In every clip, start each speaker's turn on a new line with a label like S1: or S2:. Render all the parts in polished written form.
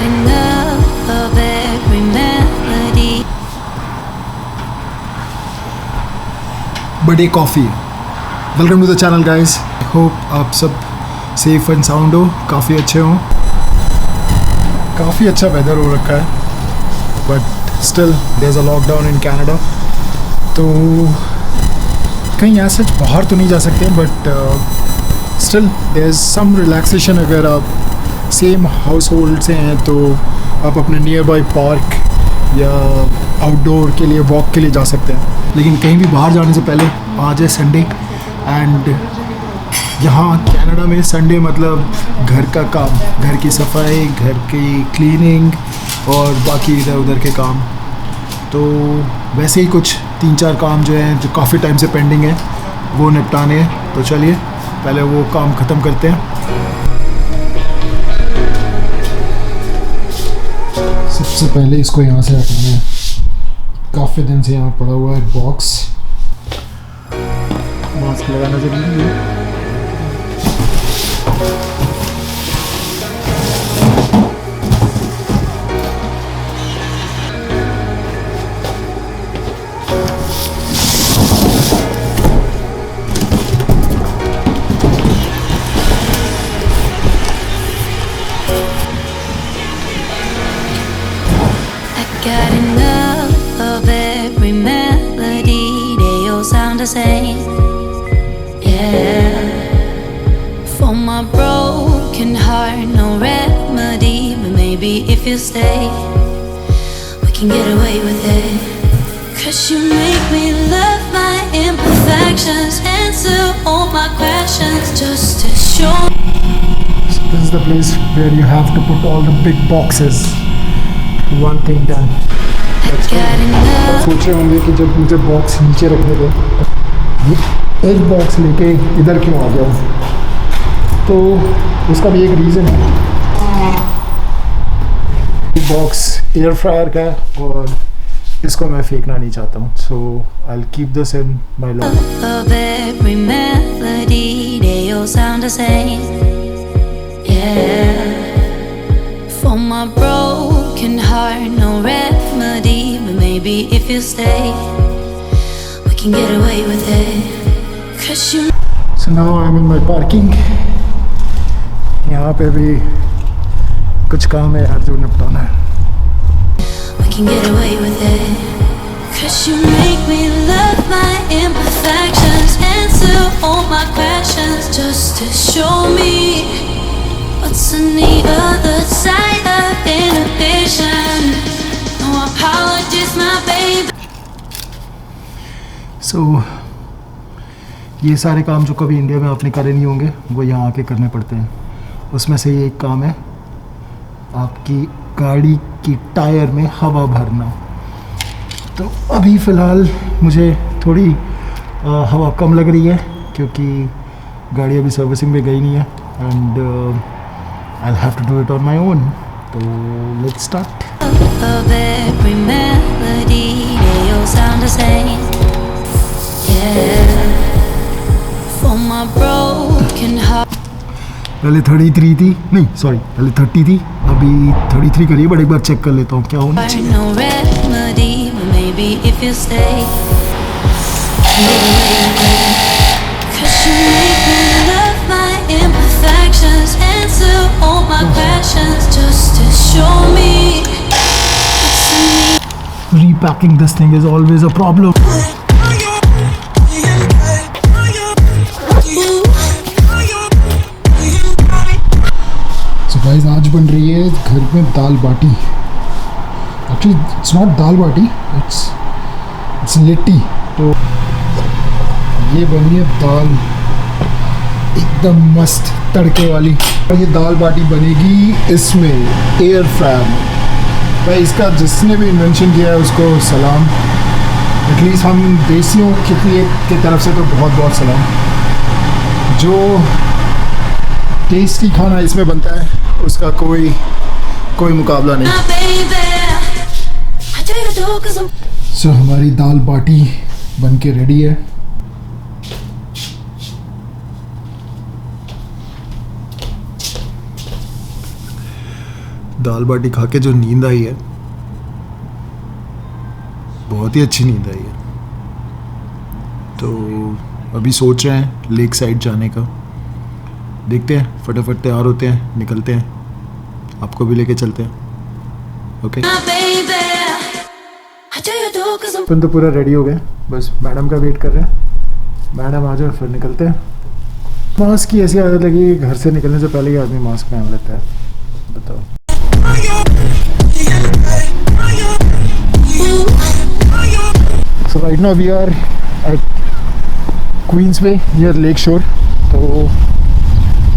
S1: enough of every melody.
S2: Birthday coffee. Welcome to the channel guys. Hope आप सब safe and sound हो, काफ़ी अच्छे हों। काफ़ी अच्छा वेदर हो रखा है, but still there is a lockdown in Canada. तो कहीं ऐसे बाहर तो नहीं जा सकते, but still there is some relaxation. अगर आप सेम हाउस होल्ड से हैं तो आप अपने नियर बाई पार्क या आउटडोर के लिए वॉक के लिए जा सकते हैं। लेकिन कहीं भी बाहर जाने से पहले आज है संडे, एंड यहाँ कनाडा में संडे मतलब घर का काम, घर की सफाई, घर की क्लीनिंग और बाकी इधर उधर के काम। तो वैसे ही कुछ 3-4 काम जो हैं जो काफ़ी टाइम से पेंडिंग है वो निपटाने हैं। तो चलिए पहले वो काम ख़त्म करते हैं। सबसे पहले इसको यहाँ से हटाना है। काफ़ी दिन से यहाँ पड़ा हुआ है बॉक्स। मास्क लगाना जरूरी है।
S1: Got enough of every melody, they all sound the same. Yeah, for my broken heart, no remedy, but maybe if you stay, we can get away with it. 'Cause you make me love my imperfections, answer all my questions, just to show me.
S2: So this is the place where you have to put all the big boxes. One thing done. सोच रहे होंगे कि जब मुझे box नीचे रखने थे, एक बॉक्स लेके इधर क्यों आ गया। तो उसका भी एक रीज़न है। बॉक्स एयर फ्रायर का है और इसको मैं फेंकना नहीं चाहता हूँ। So I will keep this in my locker.
S1: For my broken heart, no remedy, but maybe if you stay, we can get away with it. 'Cause you.
S2: So now I'm in my parking. यहाँ पे भी कुछ काम है यार जो निपटाना है।
S1: We can get away with it. 'Cause you make me love my imperfections, answer all my questions, just to show me what's on the other side of inhibition. No apologies, my baby.
S2: So ये सारे काम जो कभी India में आपने करे नहीं होंगे वो यहाँ आके करने पड़ते हैं। उसमें से ये एक काम है आपकी गाड़ी की टायर में हवा भरना। तो अभी फ़िलहाल मुझे थोड़ी हवा कम लग रही है क्योंकि गाड़ी अभी सर्विसिंग में गई नहीं है, and I'll have to do it on my own. So let's start.
S1: Of every melody, they all sound the same. Yeah, for my broken heart.
S2: पहले 33 थी, नहीं सॉरी पहले 30 थी, अभी 33 करिए, बट एक बार चेक कर लेता हूँ क्या होना चाहिए।
S1: No remedy, but maybe if you stay, get away with it. 'Cause you make me love my imperfections, answer all my questions, just to show me what's in me.
S2: Repacking this thing is always a problem. So guys, आज बन रही है घर में दाल बाटी। Actually it's not dal baati, it's litti. तो ये बनी है दाल एकदम मस्त तड़के वाली, और ये दाल बाटी बनेगी इसमें एयर फ्रायर में। भाई इसका जिसने भी इन्वेंशन किया है उसको सलाम। एटलीस्ट हम देसियों की तरफ से तो बहुत बहुत सलाम। जो टेस्टी खाना इसमें बनता है उसका कोई मुकाबला नहीं। सो हमारी दाल बाटी बन के रेडी है। दाल बाटी खा के जो नींद आई है, बहुत ही अच्छी नींद आई है। तो अभी सोच रहे हैं लेक साइड जाने का। देखते हैं, फटाफट तैयार होते हैं, निकलते हैं, आपको भी लेके चलते हैं। ओके, अपन तो पूरा रेडी हो गए, बस मैडम का वेट कर रहे हैं। मैडम आ जाओ फिर निकलते हैं। मास्क की ऐसी आदत लगी कि घर से निकलने से पहले ही आदमी मास्क पहन लेता है। बताओ। So right now we are at Queensway near Lakeshore। तो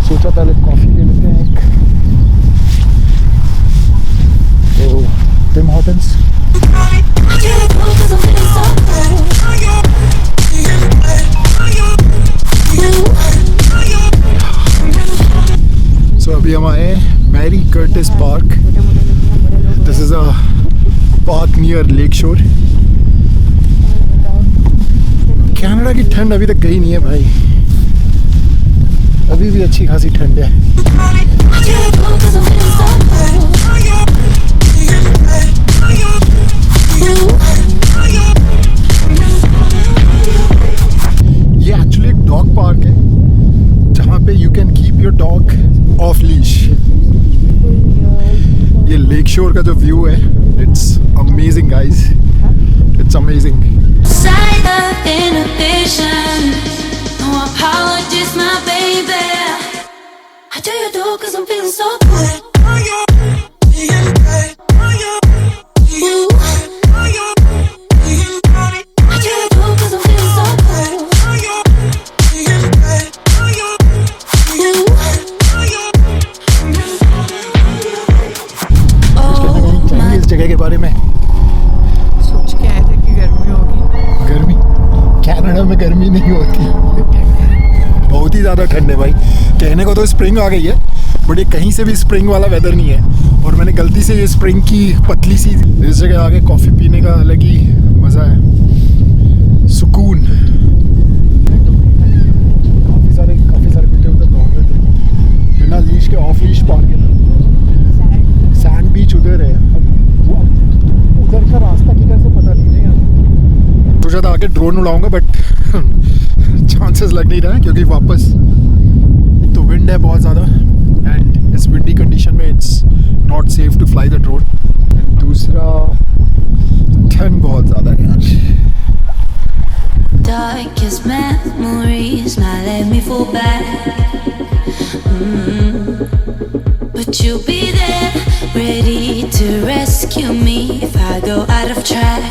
S2: सोचा पहले कॉफ़ी ले लेते हैं एक, तो टिम हॉर्टन्स। So अभी हम आए Mary Curtis park. This is a park near Lakeshore। Canada की ठंड अभी तक गई नहीं है भाई, अभी भी अच्छी खासी ठंड है। ये एक्चुअली एक डॉग पार्क है जहाँ पे you can keep your dog of leash. ये लेक शोर का जो व्यू है, it's amazing guys, it's amazing. इस जगह के बारे में
S3: सोच के आए थे कि गर्मी होगी।
S2: गर्मी कनाडा में गर्मी नहीं होती, बहुत ही ज़्यादा ठंड है भाई। कहने को तो स्प्रिंग आ गई है, बट ये कहीं से भी स्प्रिंग वाला वेदर नहीं है। और मैंने गलती से ये स्प्रिंग की पतली सी इस जगह आके कॉफ़ी पीने का अलग ही मज़ा है, सुकून। काफ़ी सारे कुत्ते उधर दौड़ रहे थे बिना लीश के, ऑफ लीश पार्क है ना। सैंड बीच उधर है, उधर का रास्ता किधर से पता नहीं है। सोचा था आके ड्रोन उड़ाऊंगा, बट चांसेस लग नहीं रहा है क्योंकि वापस तो विंड है बहुत ज़्यादा, एंड इस विंडी कंडीशन में it's not safe to fly the drone. And दूसरा ठंड बहुत ज़्यादा है यार।
S1: Darkest memories now let me fall back. But you'll be there, ready to rescue me if I go out of track.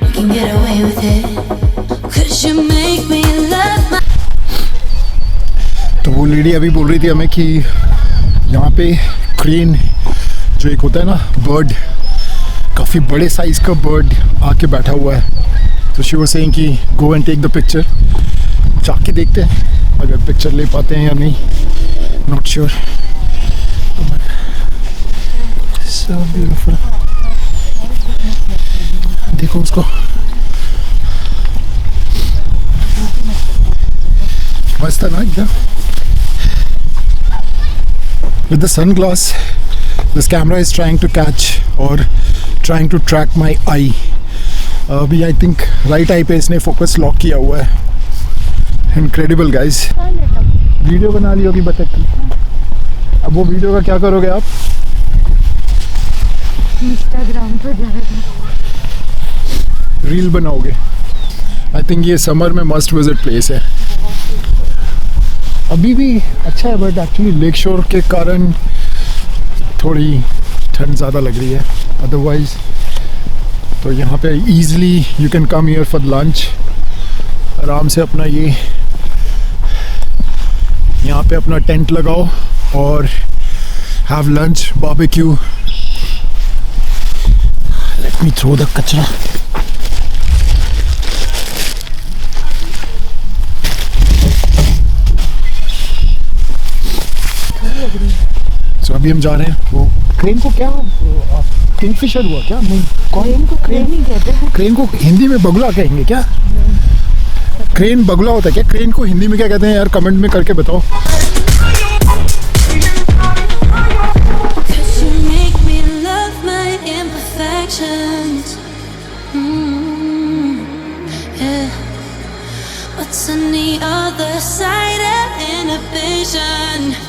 S1: You can get away with it, 'cause you make me love my...
S2: तो वो lady अभी बोल रही थी हमें कि यहाँ पे क्रेन जो एक होता है ना बर्ड, काफ़ी बड़े साइज़ का बर्ड आके बैठा हुआ है। तो शी वाज सेइंग कि go and take the picture. जाके देखते हैं अगर पिक्चर ले पाते हैं या नहीं, नॉट श्योर। सो ब्यूटीफुल, देखो उसको, मस्त है ना एकदम। With the sunglass, this camera is trying to catch or trying to track my eye. अभी आई थिंक राइट आई पे इसने फोकस लॉक किया हुआ है। Incredible guys. वीडियो बना ली होगी बतख की, अब वो वीडियो का क्या करोगे आप?
S3: इंस्टाग्राम पर जाएगा,
S2: रील बनाओगे। आई थिंक ये समर में मस्ट विजिट प्लेस है। अभी भी अच्छा है, बट एक्चुअली लेक शोर के कारण थोड़ी ठंड ज़्यादा लग रही है। अदरवाइज तो यहाँ पे easily you can come here for lunch. आराम से अपना ये यहाँ पे अपना टेंट लगाओ और have lunch, barbecue. Let me throw the कचरा। तो अभी हम जा रहे हैं। वो क्रेन को क्या किंगफिशर हुआ क्या? नहीं,
S3: क्रेन को क्रेन ही कहते हैं।
S2: क्रेन को हिंदी में बगुला कहेंगे क्या? क्रेन बगुला होता है क्या? क्रेन को हिंदी में क्या कहते हैं यार? कमेंट में करके बताओ।
S1: vision.